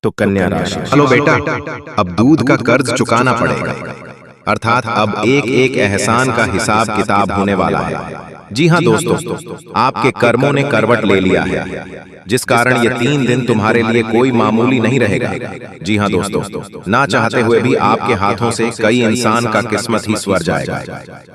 तो कन्या राशि। हेलो बेटा, अब दूध का कर्ज चुकाना पड़ेगा, अर्थात अब एक एक एहसान का हिसाब किताब होने वाला है। जी हाँ दोस्तों, आपके कर्मों ने करवट ले लिया है, जिस कारण ये 3 दिन तुम्हारे लिए कोई मामूली नहीं रहेगा। जी हाँ दोस्तों, ना चाहते हुए भी आपके हाथों से कई इंसान का किस्मत ही स्वर जाएगा।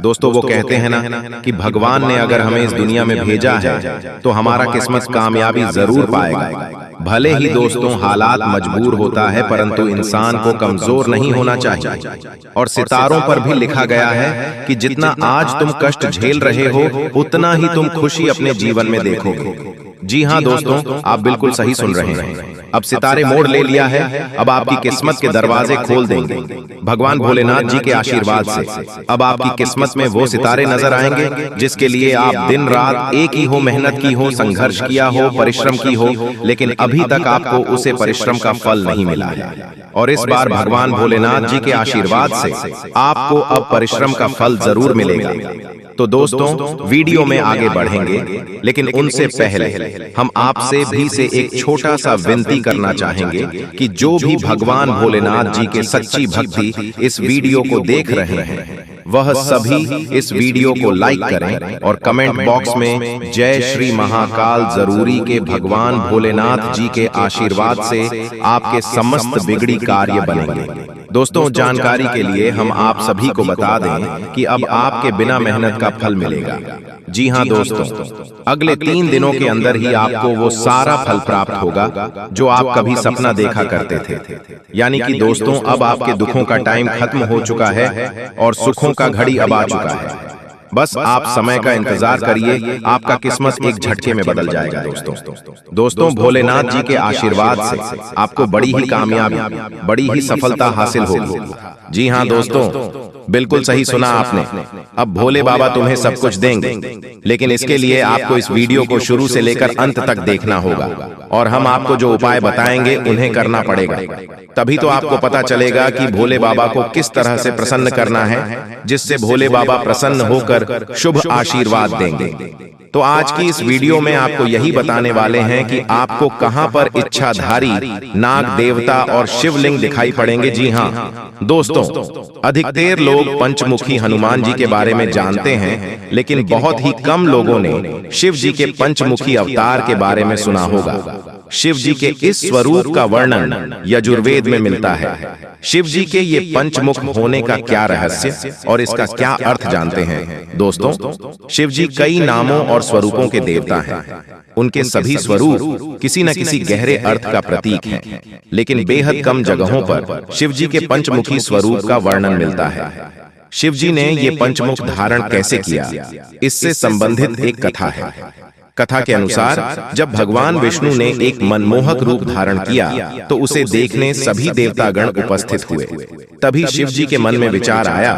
दोस्तों, वो कहते हैं ना कि भगवान ने अगर हमें इस दुनिया में भेजा है तो हमारा किस्मत कामयाबी जरूर पाएगा। भले ही दोस्तों हालात मजबूर होता है, परंतु इंसान को कमजोर नहीं होना चाहिए। और सितारों पर भी लिखा गया है कि जितना आज तुम कष्ट झेल रहे हो, उतना ही तुम खुशी अपने जीवन में देखोगे। जी हाँ दोस्तों, आप बिल्कुल सही सुन रहे हैं। अब सितारे मोड़ ले लिया है, अब आपकी किस्मत के दरवाजे खोल देंगे भगवान भोलेनाथ जी के आशीर्वाद से। अब आपकी किस्मत में वो सितारे नजर आएंगे जिसके लिए आप दिन रात एक ही हो, मेहनत की हो, संघर्ष किया हो, परिश्रम की हो, लेकिन अभी तक आपको उसे परिश्रम का फल नहीं मिला है। और इस बार भगवान भोलेनाथ जी के आशीर्वाद से आपको अब परिश्रम का फल जरूर मिलेगा। तो दोस्तों, वीडियो में आगे बढ़ेंगे, लेकिन उनसे पहले हम आपसे भी से एक छोटा सा विनती करना चाहेंगे कि जो भी भगवान भोलेनाथ जी के सच्ची भक्ति इस वीडियो को देख रहे हैं, वह सभी इस वीडियो को लाइक करें और कमेंट बॉक्स में जय श्री महाकाल जरूरी के भगवान भोलेनाथ जी के आशीर्वाद से आपके समस्त बिगड़ी कार्य बनेंगे। दोस्तों, जानकारी के लिए हम आप सभी को बता दें कि अब आपके बिना मेहनत का फल मिलेगा। जी हाँ दोस्तों, अगले 3 दिनों के अंदर ही आपको वो सारा फल प्राप्त होगा जो आप कभी सपना देखा करते थे। यानी कि दोस्तों, अब आपके दुखों का टाइम खत्म हो चुका है और सुखों का घड़ी अब आ चुका है। बस आप समय का इंतजार करिए, आपका किस्मत एक झटके में बदल जाएगा। दोस्तों, भोलेनाथ जी के आशीर्वाद से आपको बड़ी ही कामयाबी, बड़ी ही सफलता हासिल होगी। जी हाँ दोस्तों, बिल्कुल सही सुना आपने। अब भोले बाबा तुम्हें सब कुछ देंगे, लेकिन इसके लिए आपको इस वीडियो को शुरू से लेकर अंत तक देखना होगा और हम आपको जो उपाय बताएंगे उन्हें करना पड़ेगा। तभी तो आपको पता चलेगा कि भोले बाबा को किस तरह से प्रसन्न करना है, जिससे भोले बाबा प्रसन्न होकर शुभ आशीर्वाद देंगे। तो आज की इस वीडियो में आपको यही बताने वाले हैं कि आपको कहां पर इच्छाधारी नाग देवता और शिवलिंग दिखाई पड़ेंगे। जी हाँ दोस्तों, अधिकतर लोग पंचमुखी हनुमान जी के बारे में जानते हैं, लेकिन बहुत ही कम लोगों ने शिव जी के पंचमुखी अवतार के बारे में सुना होगा। शिव जी के इस स्वरूप का वर्णन यजुर्वेद में मिलता है। शिव जी के ये पंचमुख होने का क्या रहस्य और इसका क्या अर्थ जानते हैं? दोस्तों, शिव जी कई नामों और स्वरूपों के देवता हैं। उनके सभी स्वरूप किसी न किसी गहरे अर्थ का प्रतीक हैं, लेकिन बेहद कम जगहों पर शिव जी के पंचमुखी स्वरूप का वर्णन मिलता है। शिव जी ने ये पंचमुख धारण कैसे किया, इससे संबंधित एक कथा है। कथा के अनुसार जब भगवान विष्णु ने एक मनमोहक रूप धारण किया तो उसे देखने सभी देवतागण उपस्थित हुए। तभी शिव जी के मन में विचार आया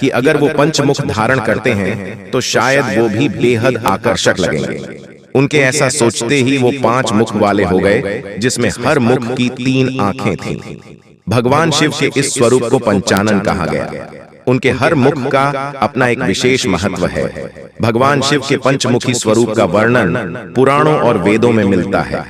कि अगर वो पंचमुख धारण करते हैं तो शायद वो भी बेहद आकर्षक लगेंगे। उनके ऐसा सोचते ही वो 5 मुख वाले हो गए, जिसमें हर मुख की 3 आंखें थीं। भगवान शिव के इस स्वरूप को पंचानन कहा गया। उनके हर मुख का अपना एक विशेष महत्व है। भगवान शिव के पंचमुखी स्वरूप का वर्णन पुराणों और वेदों में मिलता है।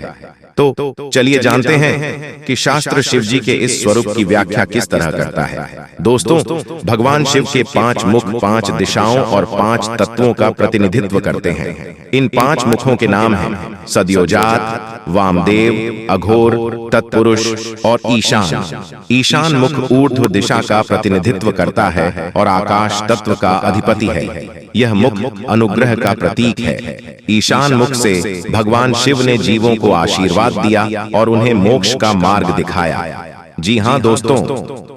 तो चलिए जानते हैं कि शास्त्र शिव जी के इस स्वरूप की व्याख्या किस तरह करता है। दोस्तों, भगवान शिव के 5 मुख 5 दिशाओं और 5 तत्वों का प्रतिनिधित्व करते हैं। इन 5 मुखों के नाम हैं सद्योजात, वामदेव, अघोर, तत्पुरुष और ईशान। ईशान मुख ऊर्ध्व दिशा का प्रतिनिधित्व करता है और आकाश तत्व का अधिपति है। यह मुख अनुग्रह का प्रतीक है। ईशान मुख से भगवान शिव ने जीवों को आशीर्वाद दिया और उन्हें मोक्ष का मार्ग दिखाया। जी हाँ दोस्तों,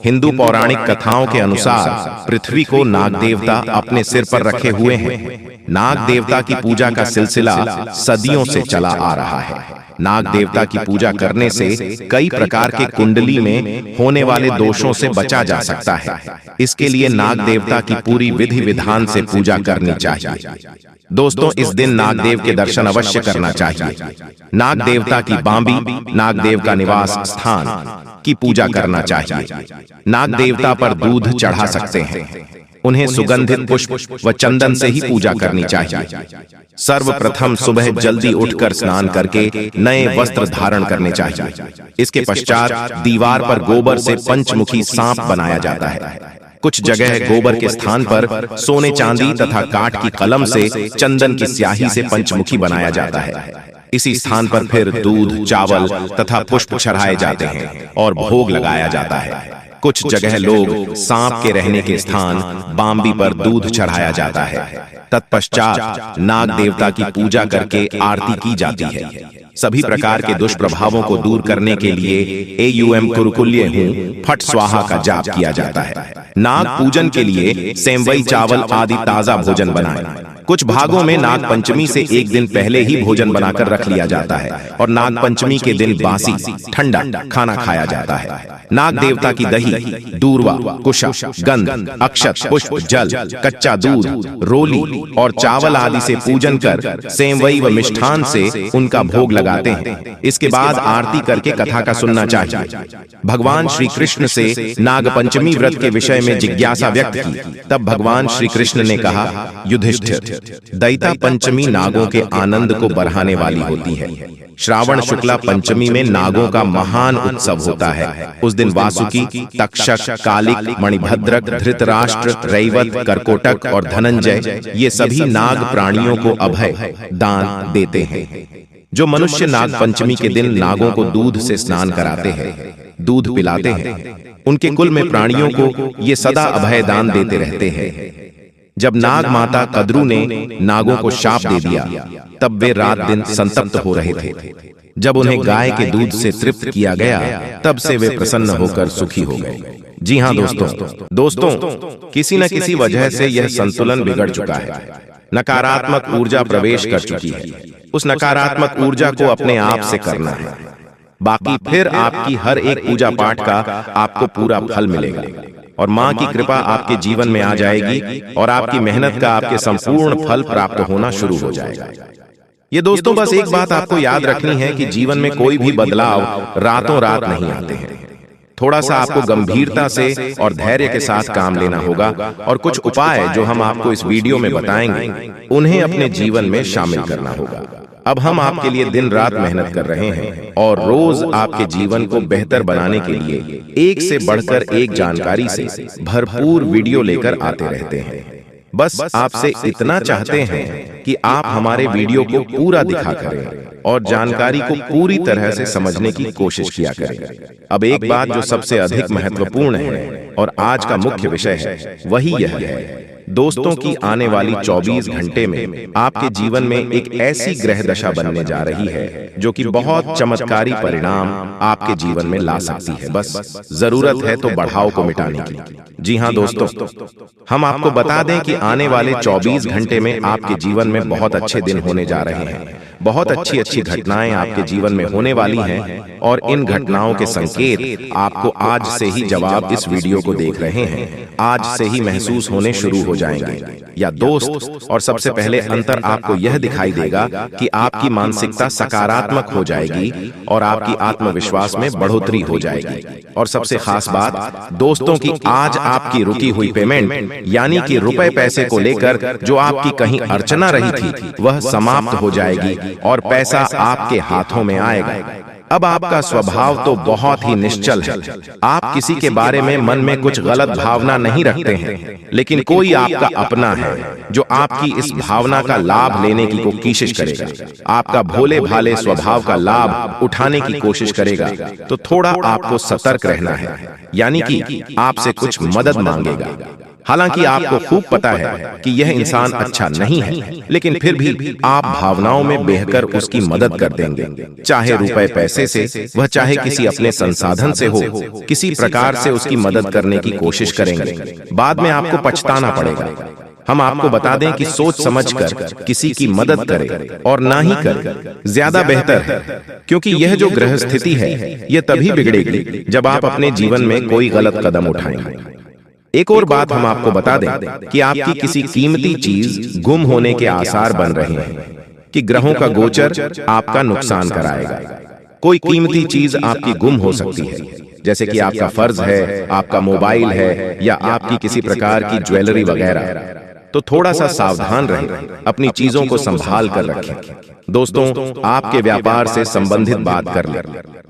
हिंदू पौराणिक कथाओं के अनुसार पृथ्वी को नाग देवता अपने सिर पर रखे हुए हैं। नाग देवता की पूजा का सिलसिला सदियों से चला आ रहा है। नाग देवता की पूजा करने से कई प्रकार के कुंडली में होने वाले दोषों से बचा जा सकता है। इसके लिए नाग देवता की पूरी विधि विधान से पूजा करनी चाहिए। दोस्तों, इस दिन नागदेव के दर्शन अवश्य करना चाहिए। नाग देवता की बांबी, नागदेव का निवास स्थान की पूजा करना चाहिए। नाग देवता पर दूध चढ़ा सकते हैं। उन्हें सुगंधित पुष्प व चंदन से ही पूजा करनी चाहिए। सर्वप्रथम सुबह जल्दी उठकर स्नान करके नए वस्त्र धारण करने चाहिए। इसके पश्चात दीवार पर गोबर से पंचमुखी सांप बनाया जाता है। कुछ जगह गोबर के स्थान पर सोने चांदी तथा काठ की कलम से चंदन की स्याही से पंचमुखी बनाया जाता है। इसी स्थान पर फिर दूध, चावल तथा पुष्प चढ़ाए जाते हैं और भोग लगाया जाता है। कुछ जगह लोग सांप के रहने के स्थान बाम्बी पर दूध चढ़ाया जाता है। तत्पश्चात नाग देवता की पूजा करके आरती की जाती है। सभी प्रकार के दुष्प्रभावों को दूर करने के लिए एयूएम कुरुकुल्य हूं फट स्वाहा का जाप किया जाता है। नाग पूजन के लिए सेमवई, चावल आदि ताजा भोजन बनाएं। कुछ भागों में नाग पंचमी से एक दिन पहले ही भोजन बनाकर रख लिया जाता है और नाग पंचमी के दिन बासी ठंडा खाना खाया जाता है। नाग देवता की दही, दूर्वा, कुशा, गंध, अक्षत, पुष्प, जल, कच्चा दूध, रोली और चावल आदि से पूजन कर सेमवई व मिष्ठान से उनका भोग लगाते हैं। इसके बाद आरती करके कथा का सुनना चाहिए। भगवान श्री कृष्ण से नाग पंचमी व्रत के विषय में जिज्ञासा व्यक्त की। तब भगवान श्री कृष्ण ने कहा, युधिष्ठिर, दैता पंचमी नागों के आनंद को बढ़ाने वाली होती है। श्रावण शुक्ला पंचमी में नागों का महान उत्सव होता है। उस दिन वासुकी, तक्षक, कालिक, मणिभद्रक, धृतराष्ट्र, रैवत, करकोटक और धनंजय ये सभी नाग प्राणियों को अभय दान देते हैं। जो मनुष्य नाग पंचमी के दिन नागों को दूध से स्नान कराते हैं, दूध पिलाते हैं, उनके कुल में प्राणियों को ये सदा अभय दान देते रहते हैं। जब नाग माता कद्रू ने नागों को शाप दे दिया, तब वे रात दिन संतप्त हो रहे थे। जब उन्हें गाय के दूध से तृप्त किया गया, तब से वे प्रसन्न होकर सुखी हो गए। जी हाँ दोस्तों, किसी न किसी वजह से यह संतुलन बिगड़ चुका है। नकारात्मक ऊर्जा प्रवेश कर चुकी है। उस नकारात्मक ऊर्जा को अपने आप से करना है। बाकी फिर आपकी हर एक पूजा पाठ का आपको पूरा फल मिलेगा और माँ की कृपा आपके जीवन में आ जाएगी और आपकी मेहनत का आपके संपूर्ण फल प्राप्त होना शुरू हो जाएगा। ये दोस्तों, बस एक बात आपको याद रखनी है कि जीवन में कोई भी बदलाव रातों रात नहीं आते हैं। थोड़ा सा आपको गंभीरता से और धैर्य के साथ काम लेना होगा और कुछ उपाय जो हम आपको इस वीडियो में बताएंगे, उन्हें अपने जीवन में शामिल करना होगा। अब हम आपके लिए दिन रात मेहनत कर रहे हैं और रोज आपके जीवन को बेहतर बनाने के लिए एक से बढ़कर एक जानकारी से भरपूर वीडियो लेकर आते रहते हैं। बस आपसे इतना चाहते हैं कि आप हमारे वीडियो को पूरा दिखा करें और जानकारी को पूरी तरह से समझने की कोशिश किया करें। अब एक बात जो सबसे अधिक महत्वपूर्ण है और आज का मुख्य विषय है, वही यह है, दोस्तों की आने वाली 24 घंटे में आपके जीवन में एक ऐसी ग्रह दशा बनने जा रही है जो कि बहुत चमत्कारी परिणाम आपके जीवन में ला सकती है। बस जरूरत है तो बढ़ाव को मिटाने की। जी हाँ दोस्तों, हम आपको बता दें कि आने वाले 24 घंटे में आपके जीवन में बहुत अच्छे दिन होने जा रहे हैं। बहुत अच्छी अच्छी घटनाएं आपके जीवन में होने वाली हैं और इन घटनाओं के संकेत आपको आज से ही, जवाब इस वीडियो को देख रहे हैं, आज से ही महसूस होने शुरू हो जाएंगे। या दोस्त, और सबसे पहले अंतर आपको यह दिखाई देगा कि आपकी मानसिकता सकारात्मक हो जाएगी और आपकी आत्मविश्वास में बढ़ोतरी हो जाएगी। और सबसे खास बात दोस्तों की, आज आपकी रुकी हुई पेमेंट यानी कि रुपए पैसे को लेकर जो आपकी कहीं अर्चना रही थी, वह समाप्त हो जाएगी और पैसा आपके हाथों में आएगा। अब आपका स्वभाव तो बहुत ही निश्चल है। आप किसी के बारे में मन में कुछ गलत भावना नहीं रखते हैं, लेकिन कोई आपका अपना है जो आपकी इस भावना का लाभ लेने की कोशिश करेगा, आपका भोले भाले स्वभाव का लाभ उठाने की कोशिश करेगा। तो थोड़ा आपको सतर्क रहना है, यानी कि आपसे कुछ मदद मांगेगा। हालांकि आपको खूब पता है कि यह इंसान अच्छा नहीं है, लेकिन फिर भी आप भावनाओं में बहकर उसकी मदद कर देंगे, चाहे रुपए पैसे से, वह चाहे किसी अपने संसाधन से हो, किसी प्रकार से उसकी मदद करने की कोशिश करेंगे। बाद में आपको पछताना पड़ेगा। हम आपको बता दें कि सोच समझकर किसी की मदद करें और ना ही करें, ज्यादा बेहतर है, क्योंकि यह जो ग्रह स्थिति है, यह तभी बिगड़ेगी जब आप अपने जीवन में कोई गलत कदम उठाएंगे। एक और बात हम आपको बता दें कि आपकी किसी कीमती चीज गुम होने के आसार बन रहे हैं, कि ग्रहों का गोचर आपका नुकसान कराएगा। कोई कीमती चीज आपकी गुम हो सकती है। जैसे कि आपका फर्ज है, आपका मोबाइल है या आपकी किसी प्रकार की ज्वेलरी वगैरह, तो थोड़ा सा सावधान रहें, अपनी चीजों को संभाल कर रखें। दोस्तों, आपके व्यापार से संबंधित बात कर लें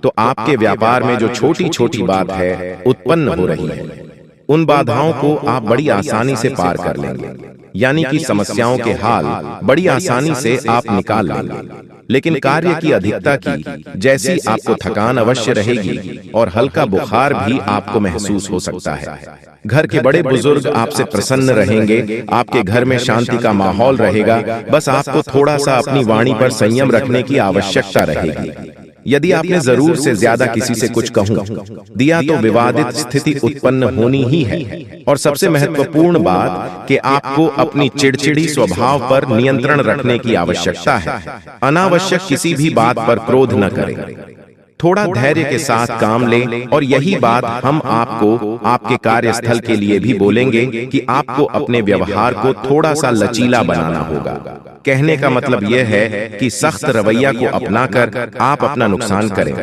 तो आपके व्यापार में जो छोटी छोटी बात है उत्पन्न हो रही है, उन बाधाओं को आप बड़ी आसानी से पार कर लेंगे, यानी कि समस्याओं के हाल बड़ी आसानी से आप निकाल लेंगे। लेकिन कार्य की अधिकता की जैसी आपको थकान अवश्य रहेगी और हल्का बुखार भी आपको महसूस हो सकता है। घर के बड़े बुजुर्ग आपसे प्रसन्न रहेंगे, आपके घर में शांति का माहौल रहेगा, बस आपको थोड़ा सा अपनी वाणी पर संयम रखने की आवश्यकता रहेगी। यदि आपने जरूर से ज्यादा किसी से कुछ कहूं दिया तो विवादित स्थिति उत्पन्न होनी ही है। और सबसे महत्वपूर्ण बात कि आपको अपनी चिड़चिड़ी स्वभाव पर नियंत्रण रखने की आवश्यकता है। अनावश्यक किसी भी बात पर क्रोध न करें, थोड़ा धैर्य के साथ काम लें। और यही बात हम आपको आपके कार्यस्थल के लिए भी बोलेंगे कि आपको अपने व्यवहार को थोड़ा सा लचीला बनाना होगा। कहने का मतलब यह है कि सख्त रवैया को अपनाकर आप अपना नुकसान करें,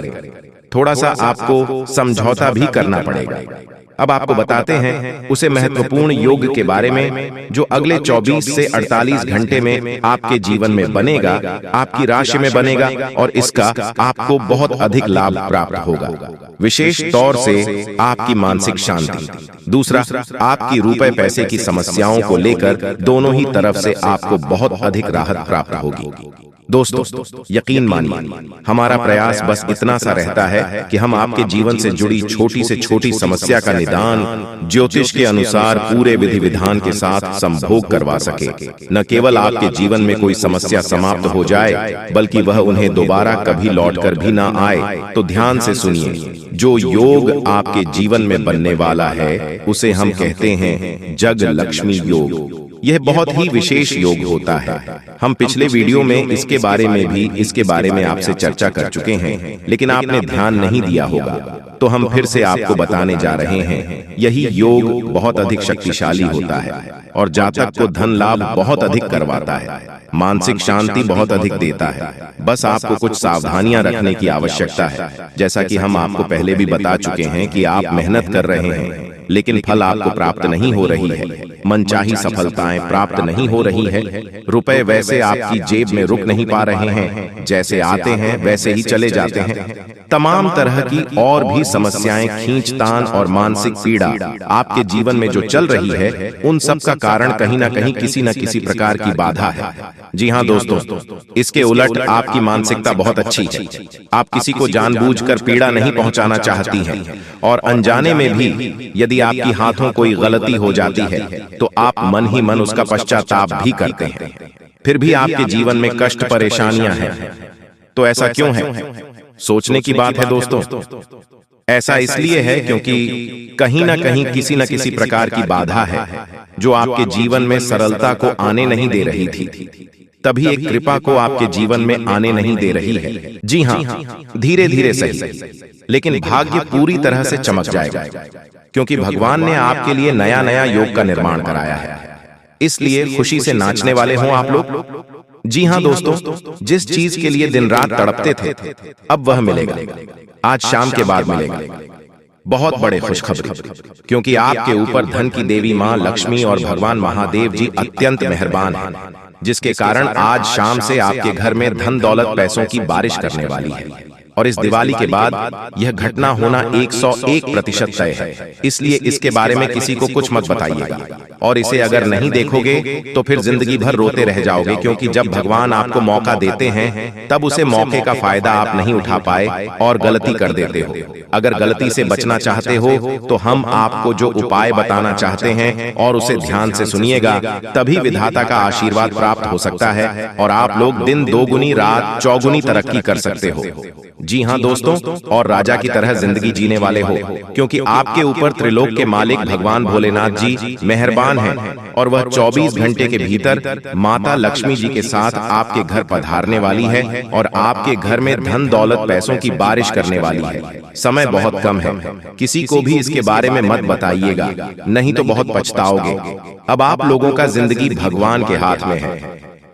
थोड़ा सा आपको समझौता भी करना पड़ेगा। अब आपको बताते हैं उसे महत्वपूर्ण योग के बारे में जो अगले 24 से 48 घंटे में आपके जीवन में बनेगा, आपकी राशि में बनेगा और इसका आपको बहुत अधिक लाभ प्राप्त होगा, विशेष तौर से आपकी मानसिक शांति। दूसरा, आपकी रुपए पैसे की समस्याओं को लेकर दोनों ही तरफ से आपको बहुत अधिक राहत प्राप्त होगी। दोस्तों, यकीन मानिए, हमारा प्रयास बस इतना सा रहता है कि हम आपके जीवन से जुड़ी छोटी से छोटी समस्या का निदान ज्योतिष के अनुसार पूरे विधि विधान के साथ संभोग करवा सके। न केवल आपके जीवन में कोई समस्या समाप्त हो जाए, बल्कि वह उन्हें दोबारा कभी लौटकर भी ना आए। तो ध्यान से सुनिए, जो योग आपके जीवन में बनने वाला है उसे हम कहते हैं जग लक्ष्मी योग। यह बहुत ही विशेष योग होता है। हम पिछले वीडियो में इसके बारे में आपसे चर्चा कर चुके हैं, लेकिन आपने ध्यान नहीं दिया होगा, तो हम फिर से आपको बताने जा रहे हैं। यही योग बहुत अधिक शक्तिशाली होता है और जातक को धन लाभ बहुत अधिक करवाता है, मानसिक शांति बहुत अधिक देता है। बस आपको कुछ सावधानियां रखने की आवश्यकता है। जैसा कि हम आपको पहले भी बता चुके हैं कि आप मेहनत कर रहे हैं लेकिन फल आपको प्राप्त नहीं हो रही है, मनचाही सफलताएं प्राप्त नहीं हो रही है, रुपए वैसे आपकी जेब में रुक नहीं पा रहे हैं, जैसे आते हैं वैसे ही चले जाते हैं। तमाम तरह की और भी समस्याएं, खींचतान और मानसिक पीड़ा आपके जीवन में जो चल रही है, उन सब का कारण कहीं ना कहीं किसी न किसी प्रकार की बाधा है। जी हाँ दोस्तों, इसके उलट आपकी मानसिकता बहुत अच्छी है। आप किसी को जानबूझकर पीड़ा नहीं पहुंचाना चाहती हैं और अनजाने में भी यदि आपकी हाथों कोई गलती हो जाती है तो आप मन ही मन उसका पश्चाताप भी करते हैं। फिर भी आपके जीवन में कष्ट परेशानियां हैं। तो ऐसा क्यों है? सोचने की बात है दोस्तों। ऐसा इसलिए है क्योंकि कहीं ना कहीं किसी न किसी प्रकार की बाधा है जो आपके जीवन में सरलता को आने नहीं दे रही थी, तभी एक कृपा को आपके जीवन में आने नहीं दे रही है। जी हाँ, धीरे धीरे सही, लेकिन भाग्य पूरी तरह से चमक जाएगा क्योंकि भगवान ने आपके लिए नया नया योग का निर्माण कराया है। इसलिए खुशी से नाचने वाले हों आप लोग। जी हाँ दोस्तों, जिस चीज के लिए दिन रात तड़पते थे अब वह मिलेगा, आज शाम के बाद मिलेगा। बहुत बड़े खुशखबरी, क्योंकि आपके ऊपर धन की देवी माँ लक्ष्मी और भगवान महादेव जी अत्यंत मेहरबान हैं, जिसके कारण आज शाम से आपके घर में धन दौलत पैसों की बारिश करने वाली है। और इस दिवाली के बाद यह घटना होना 101% तय है। इसलिए इसके बारे में किसी को कुछ मत बताइएगा और इसे अगर नहीं देखोगे तो फिर जिंदगी भर रोते रह जाओगे, क्योंकि जब भगवान आपको मौका देते हैं तब उसे मौके का फायदा आप नहीं उठा पाए और गलती कर देते हो। अगर गलती से बचना चाहते हो तो हम आपको जो उपाय बताना चाहते हैं और उसे ध्यान से सुनिएगा, तभी विधाता का आशीर्वाद प्राप्त हो सकता है और आप लोग दिन दोगुनी रात चौगुनी तरक्की कर सकते हो। जी हाँ दोस्तों, और राजा की तरह जिंदगी जीने वाले हो, क्योंकि आपके ऊपर त्रिलोक के मालिक भगवान भोलेनाथ जी मेहरबान हैं और वह 24 घंटे के भीतर माता लक्ष्मी जी के साथ आपके घर पधारने वाली है और आपके घर में धन दौलत पैसों की बारिश करने वाली है। समय बहुत कम है, किसी को भी इसके बारे में मत बताइएगा, नहीं तो बहुत पछताओगे। अब आप लोगों का जिंदगी भगवान के हाथ में है।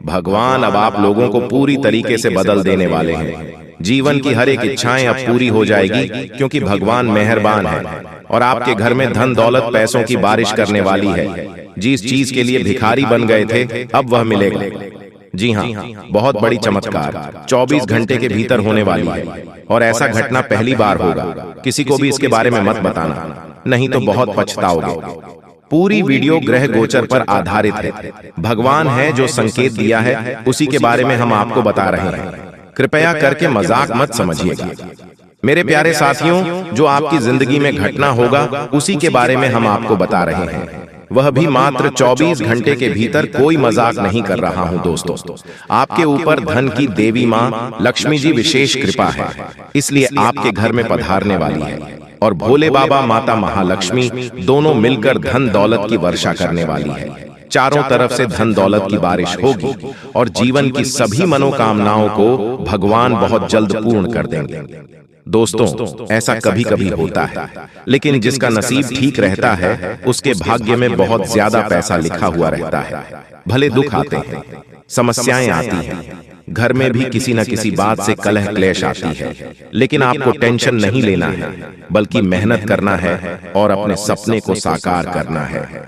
भगवान अब आप लोगों को पूरी तरीके से बदल देने वाले हैं। जीवन की हर एक इच्छाएं अब पूरी हो जाएगी, क्योंकि भगवान मेहरबान है और आपके घर में धन दौलत पैसों की बारिश करने वाली है। जिस चीज के लिए भिखारी बन गए थे, अब वह मिलेगा। जी हाँ, बहुत बड़ी चमत्कार 24 घंटे के भीतर होने वाली है, और ऐसा घटना पहली बार होगा। किसी को भी इसके बारे में मत बताना, नहीं तो बहुत पछताओगे। पूरी वीडियो ग्रह गोचर पर आधारित है। भगवान है जो संकेत दिया है, उसी के बारे में हम आपको बता रहे हैं। कृपया करके मजाक मत समझिएगा। मेरे प्यारे साथियों, जो आपकी जिंदगी में घटना होगा, उसी के बारे में हम आपको बता रहे हैं। वह भी मात्र 24 घंटे के भीतर। कोई मजाक नहीं कर रहा हूं दोस्तों। आपके ऊपर धन की देवी मां लक्ष्मी जी विशेष कृपा है, इसलिए आपके घर में पधारने वाली है, और भोले बाबा माता महालक्ष्मी दोनों मिलकर धन दौलत की वर्षा करने वाली है। चारों तरफ से धन दौलत की बारिश होगी, और जीवन की सभी मनोकामनाओं को भगवान बहुत जल्द पूर्ण कर देंगे। दोस्तों, ऐसा कभी कभी होता है, लेकिन जिसका नसीब ठीक रहता है, उसके भाग्य में बहुत ज्यादा पैसा लिखा हुआ रहता है। भले दुख आते हैं, समस्याएं आती हैं, घर में भी किसी न किसी बात से कलह क्लेश आती है, लेकिन आपको टेंशन नहीं लेना है, बल्कि मेहनत करना है और अपने सपने को साकार करना है।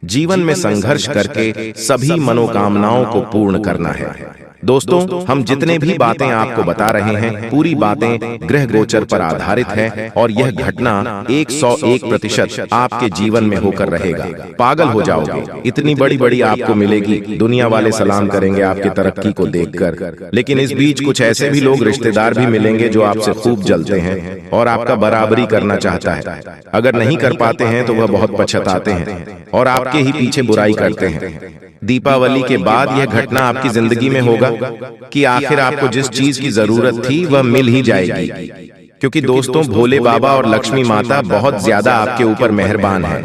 जीवन में संघर्ष करके सभी मनोकामनाओं को पूर्ण करना है। दोस्तों, हम जितने भी बातें आपको बता रहे हैं, पूरी बातें ग्रह गोचर पर आधारित है, और यह घटना 101% आपके जीवन में होकर रहेगा। पागल हो जाओगे, इतनी बड़ी बड़ी आपको मिलेगी, दुनिया वाले सलाम करेंगे आपकी तरक्की को देखकर। लेकिन इस बीच कुछ ऐसे भी लोग रिश्तेदार भी मिलेंगे जो आपसे खूब जलते हैं और आपका बराबरी करना चाहता है। अगर नहीं कर पाते हैं तो वह बहुत पछताते हैं और आपके ही पीछे बुराई करते हैं। दीपावली के बाद यह घटना आपकी जिंदगी में होगा कि आखिर आपको जिस चीज की जरूरत थी वह मिल ही जाएगी, क्योंकि दोस्तों, भोले बाबा और लक्ष्मी माता बहुत ज्यादा आपके ऊपर मेहरबान है,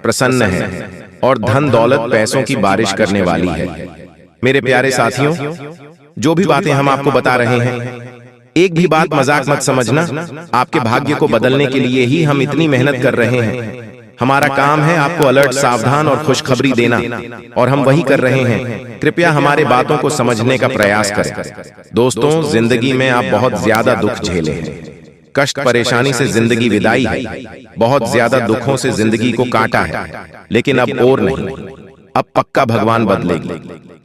प्रसन्न है, और धन दौलत पैसों की बारिश करने वाली है। मेरे प्यारे साथियों, जो भी बातें हम आपको बता रहे हैं, एक भी बात मजाक मत समझना। आपके भाग्य को बदलने के लिए ही हम इतनी मेहनत कर रहे हैं। हमारा काम है आपको अलर्ट, सावधान और खुशखबरी देना, और हम वही कर रहे हैं। कृपया हमारे बातों को समझने का प्रयास करें। दोस्तों, जिंदगी में आप बहुत ज्यादा दुख झेले हैं, कष्ट परेशानी से जिंदगी विदाई है, बहुत ज्यादा दुखों से जिंदगी को काटा है, लेकिन अब और नहीं, अब पक्का भगवान बदलेगी।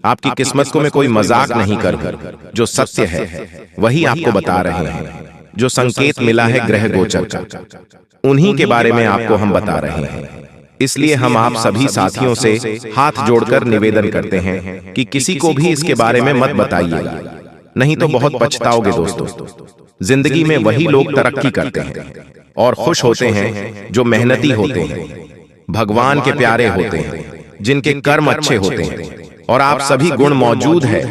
आपकी किस्मत को मैं कोई मजाक नहीं करूं, जो सत्य है वही आपको बता रहे हैं। जो संकेत मिला है ग्रह गोचर का, उन्हीं के बारे में आपको हम बता रहे हैं। इसलिए हम आप सभी साथियों से हाथ जोड़कर निवेदन करते हैं कि किसी को भी इसके बारे में मत बताइएगा, नहीं तो बहुत पछताओगे। दोस्तों, जिंदगी में वही लोग तरक्की करते हैं और खुश होते हैं जो मेहनती होते हैं, भगवान के प्यारे होते हैं, जिनके कर्म अच्छे होते हैं, और आप सभी गुण मौजूद है।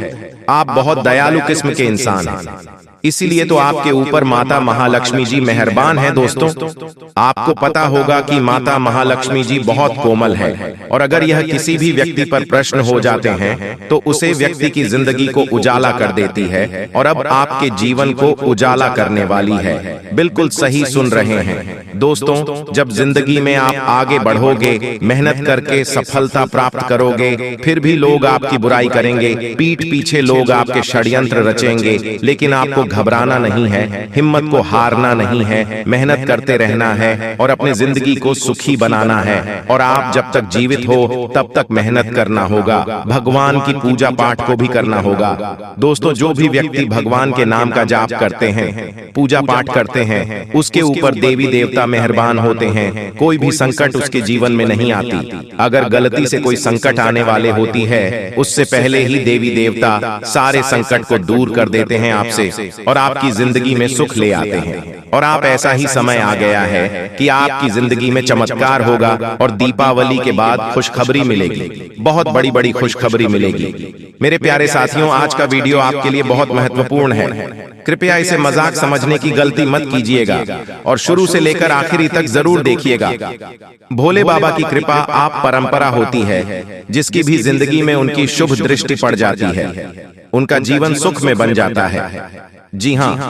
आप बहुत दयालु किस्म के इंसान हैं, इसीलिए तो आपके ऊपर माता महालक्ष्मी जी मेहरबान है। दोस्तों, आपको पता होगा कि माता महालक्ष्मी जी बहुत कोमल है, और अगर यह किसी भी व्यक्ति पर प्रश्न हो जाते हैं तो उसे व्यक्ति की जिंदगी को उजाला कर देती है, और अब आपके जीवन को उजाला करने वाली है। बिल्कुल सही सुन रहे हैं दोस्तों। जब जिंदगी में आप आगे बढ़ोगे, मेहनत करके सफलता प्राप्त करोगे, फिर भी लोग आपकी बुराई करेंगे, पीठ पीछे लोग आपके षड्यंत्र रचेंगे, लेकिन आपको घबराना नहीं है, हिम्मत को हारना नहीं है, मेहनत करते रहना है और अपनी जिंदगी को सुखी बनाना है। और आप जब तक जीवित हो तब तक मेहनत करना होगा, भगवान की पूजा पाठ को भी करना होगा। दोस्तों, जो भी व्यक्ति भगवान के नाम का जाप करते हैं, पूजा पाठ करते हैं, उसके ऊपर देवी देवता मेहरबान होते हैं। कोई भी संकट उसके जीवन में नहीं आती। अगर गलती से कोई संकट आने वाले होती है, उससे पहले ही देवी देवता सारे संकट को दूर कर देते हैं आपसे, और आपकी जिंदगी में सुख ले आते हैं। और आप ऐसा ही समय आ गया है कि आपकी जिंदगी में चमत्कार होगा, और दीपावली के बाद खुशखबरी मिलेगी, बहुत बड़ी बड़ी खुशखबरी मिलेगी। मेरे प्यारे साथियों, आज का वीडियो आपके लिए बहुत महत्वपूर्ण है। कृपया इसे मजाक समझने की गलती मत कीजिएगा, और शुरू से लेकर आखिरी तक जरूर देखिएगा। भोले बाबा की कृपा आप परंपरा होती है, जिसकी भी जिंदगी में उनकी शुभ दृष्टि पड़ जाती है, उनका जीवन सुख में बन जाता है। जी हाँ,